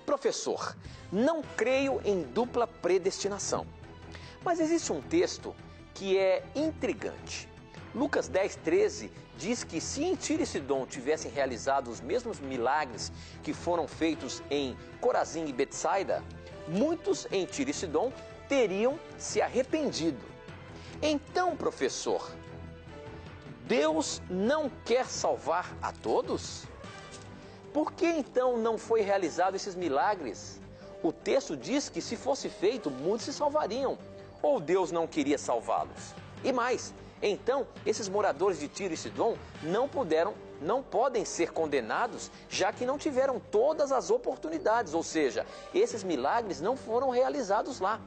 Professor, não creio em dupla predestinação. Mas existe um texto que é intrigante. Lucas 10:13 diz que se em Tiro e Sidom tivessem realizado os mesmos milagres que foram feitos em Corazim e Betsaida, muitos em Tiro e Sidom teriam se arrependido. Então, professor, Deus não quer salvar a todos? Por que então não foi realizado esses milagres? O texto diz que se fosse feito, muitos se salvariam. Ou Deus não queria salvá-los? E mais, então esses moradores de Tiro e Sidom não podem ser condenados, já que não tiveram todas as oportunidades, ou seja, esses milagres não foram realizados lá.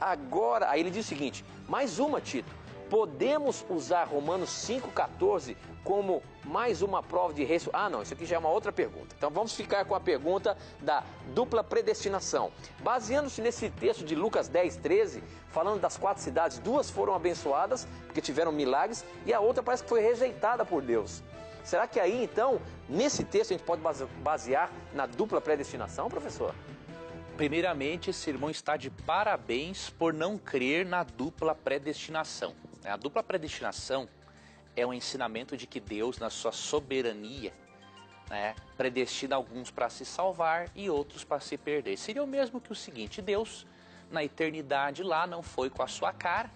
Agora, aí ele diz o seguinte, mais uma, Tito, podemos usar Romanos 5,14 como mais uma prova de ressurreição? Ah, não, isso aqui já é uma outra pergunta. Então vamos ficar com a pergunta da dupla predestinação. Baseando-se nesse texto de Lucas 10:13, falando das 4 cidades, 2 foram abençoadas, porque tiveram milagres, e a outra parece que foi rejeitada por Deus. Será que aí, então, nesse texto a gente pode basear na dupla predestinação, professor? Primeiramente, esse irmão está de parabéns por não crer na dupla predestinação. A dupla predestinação é um ensinamento de que Deus, na sua soberania, predestina alguns para se salvar e outros para se perder. Seria o mesmo que o seguinte, Deus, na eternidade lá, não foi com a sua cara,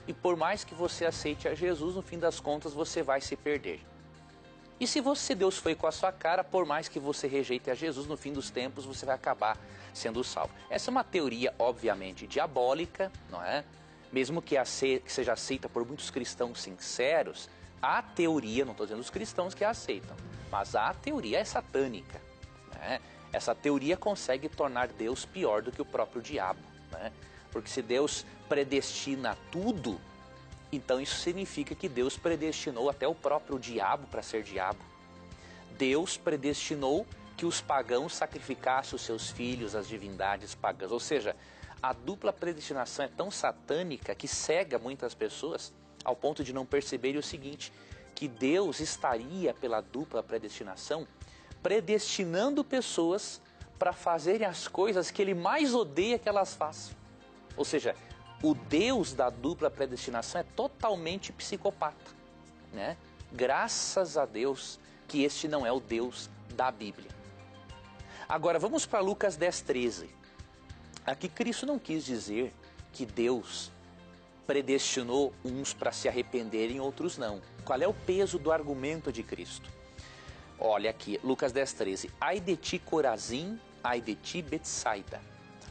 e por mais que você aceite a Jesus, no fim das contas você vai se perder. E se Deus foi com a sua cara, por mais que você rejeite a Jesus, no fim dos tempos você vai acabar sendo salvo. Essa é uma teoria, obviamente, diabólica, não é? Mesmo que seja aceita por muitos cristãos sinceros, a teoria, não estou dizendo os cristãos que a aceitam, mas a teoria é satânica, né? Essa teoria consegue tornar Deus pior do que o próprio diabo, né? Porque se Deus predestina tudo, então isso significa que Deus predestinou até o próprio diabo para ser diabo. Deus predestinou que os pagãos sacrificassem os seus filhos às divindades pagãs. Ou seja, a dupla predestinação é tão satânica que cega muitas pessoas ao ponto de não perceberem o seguinte, que Deus estaria pela dupla predestinação predestinando pessoas para fazerem as coisas que Ele mais odeia que elas façam. Ou seja, o Deus da dupla predestinação é totalmente psicopata, né? Graças a Deus que este não é o Deus da Bíblia. Agora vamos para Lucas 10:13. Aqui Cristo não quis dizer que Deus predestinou uns para se arrependerem, outros não. Qual é o peso do argumento de Cristo? Olha aqui, Lucas 10:13. Ai de ti, Corazim, ai de ti, Betsaida.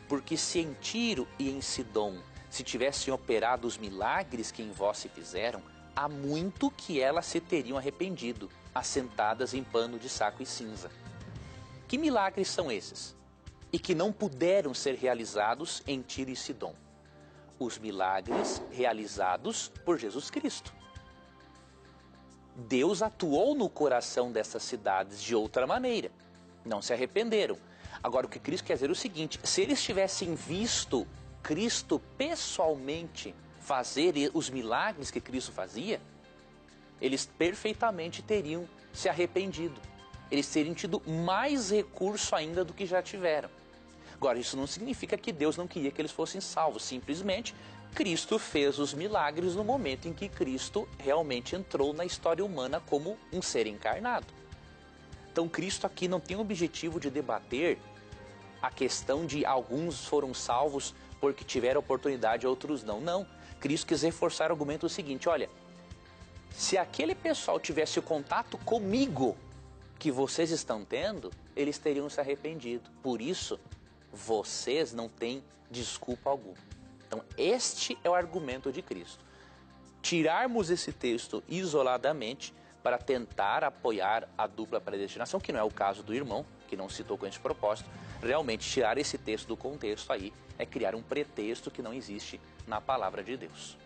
Porque se em Tiro e em Sidom se tivessem operado os milagres que em vós se fizeram, há muito que elas se teriam arrependido, assentadas em pano de saco e cinza. Que milagres são esses? E que não puderam ser realizados em Tiro e Sidom? Os milagres realizados por Jesus Cristo. Deus atuou no coração dessas cidades de outra maneira. Não se arrependeram. Agora o que Cristo quer dizer é o seguinte, se eles tivessem visto Cristo pessoalmente fazer os milagres que Cristo fazia, eles perfeitamente teriam se arrependido. Eles teriam tido mais recurso ainda do que já tiveram. Agora, isso não significa que Deus não queria que eles fossem salvos. Simplesmente, Cristo fez os milagres no momento em que Cristo realmente entrou na história humana como um ser encarnado. Então, Cristo aqui não tem o objetivo de debater a questão de alguns foram salvos porque tiveram oportunidade, outros não. Não. Cristo quis reforçar o argumento seguinte, olha, se aquele pessoal tivesse o contato comigo que vocês estão tendo, eles teriam se arrependido. Por isso, vocês não têm desculpa alguma. Então, este é o argumento de Cristo. Tirarmos esse texto isoladamente para tentar apoiar a dupla predestinação, que não é o caso do irmão, que não citou com esse propósito. Realmente, tirar esse texto do contexto aí é criar um pretexto que não existe na palavra de Deus.